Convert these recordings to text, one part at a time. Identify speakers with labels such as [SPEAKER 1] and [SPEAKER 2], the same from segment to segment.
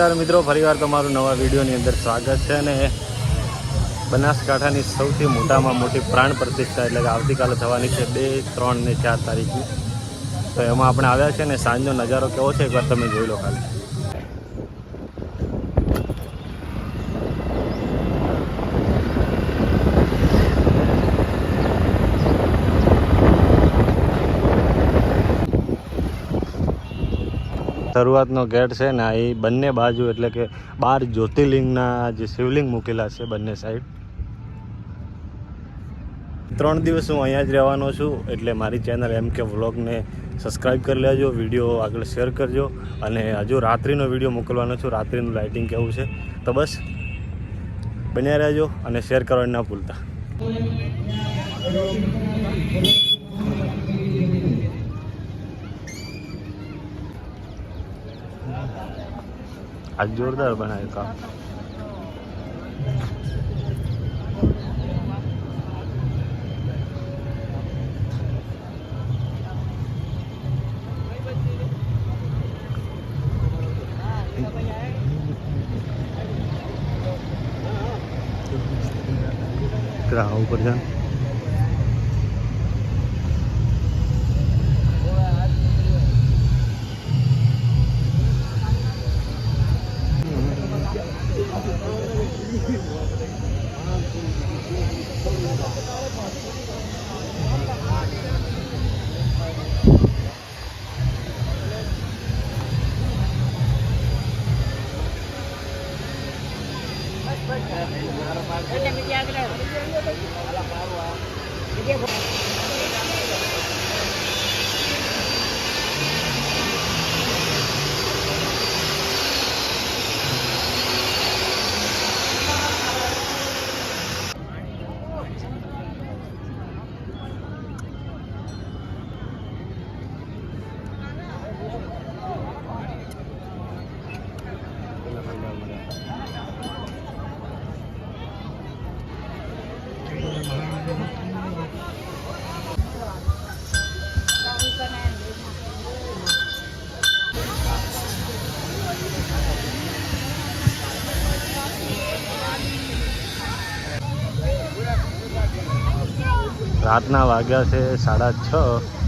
[SPEAKER 1] મિત્રો ફરીવાર તમારું નવા વિડીયોની અંદર સ્વાગત છે અને બનાસકાંઠાની સૌથી મોટામાં મોટી પ્રાણ પ્રતિષ્ઠા એટલે કે આવતીકાલે થવાની છે 2, 3 ને 4 તારીખની. તો એમાં આપણે આવ્યા છે ને સાંજનો નજારો કેવો છે એકવાર તમે જોઈ લો ખાલી. શરૂઆતનો ગેટ છે ને એ બંને બાજુ એટલે કે 12 જ્યોતિર્લિંગના જે શિવલિંગ મૂકેલા છે બંને સાઈડ. 3 દિવસ હું અહીંયા જ રહેવાનો છું એટલે મારી ચેનલ MK વ્લોગને સબસ્ક્રાઈબ કરી લેજો, વિડીયો આગળ શેર કરજો અને હજુ રાત્રિનો વિડીયો મોકલવાનો છું, રાત્રિનું લાઇટિંગ કેવું છે તો બસ બન્યા રહેજો અને શેર કરવાનું ના ભૂલતા. आज जोरदार बनाए काम. ऊपर जान રાતના વાગ્યા છે 6:30.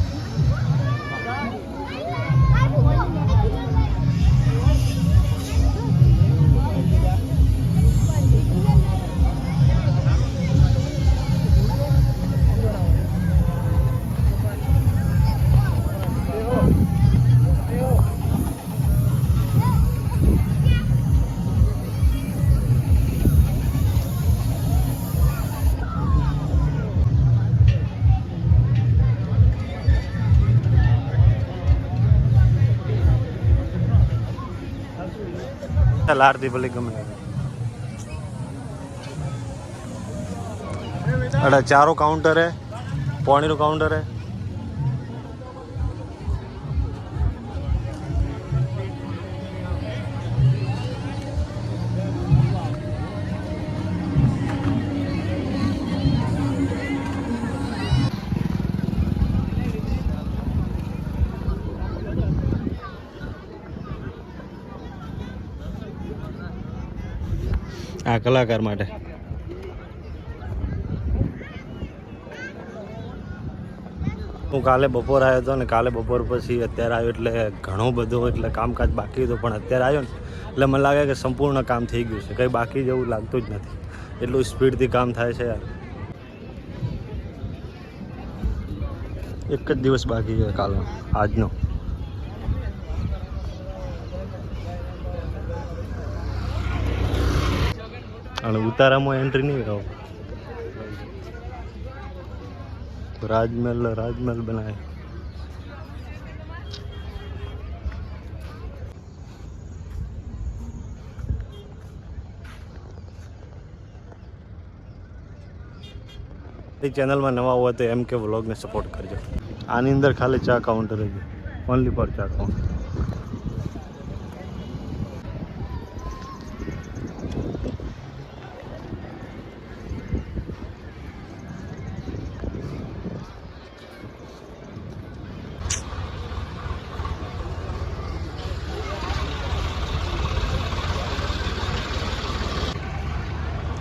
[SPEAKER 1] આરતી ભલે ગમે અડા ચારો કાઉન્ટર હે, પાણીનું કાઉન્ટર હે. આ કલાકાર માટે હું કાલે બપોર આવ્યો હતો ને કાલે બપોર પછી અત્યારે આવ્યો એટલે ઘણો બધો એટલે કામકાજ બાકી હતું, પણ અત્યારે આવ્યો ને એટલે મને લાગે કે સંપૂર્ણ કામ થઈ ગયું છે, કંઈ બાકી જેવું લાગતું જ નથી, એટલું સ્પીડથી કામ થાય છે યાર. એક જ દિવસ બાકી છે કાલનો, આજનો. અને ઉતારામાં એન્ટ્રી નહીં રહો. રાજમહેલ બનાવે. ચેનલમાં નવા હોય તો MK વ્લોગને સપોર્ટ કરજો. આની અંદર ખાલી ચા કાઉન્ટર જ, ઓનલી ફોર ચા કાઉન્ટર.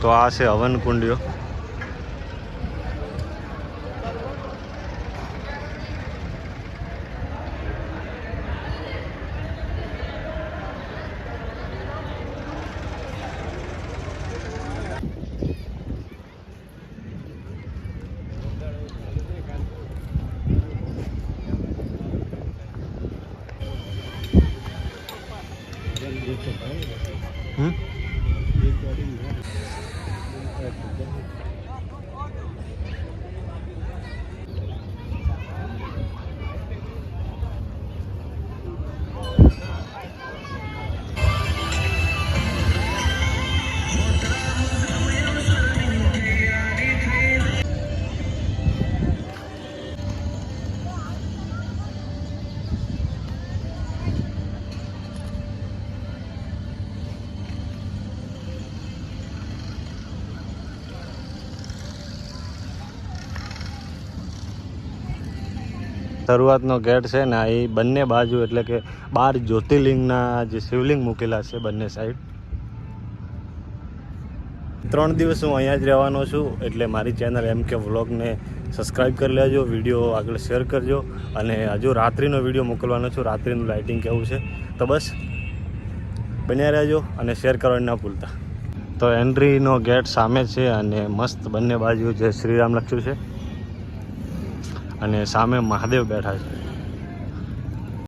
[SPEAKER 1] તો આ છે હવન કુંડીઓ. શરૂઆતનો ગેટ છે ને એ બંને બાજુ એટલે કે 12 જ્યોતિર્લિંગના જે શિવલિંગ મૂકેલા છે બંને સાઈડ. 3 દિવસ હું અહીંયા જ રહેવાનો છું એટલે મારી ચેનલ MK વ્લોગને સબસ્ક્રાઈબ કરી લેજો, વિડીયો આગળ શેર કરજો અને હજુ રાત્રિનો વિડીયો મોકલવાનો છું, રાત્રિનું લાઇટિંગ કેવું છે. તો બસ બન્યા રહેજો અને શેર કરવાનું ના ભૂલતા. તો એન્ટ્રીનો ગેટ સામે છે અને મસ્ત બંને બાજુ જે શ્રીરામ લખ્યું છે અને સામે મહાદેવ બેઠા છે.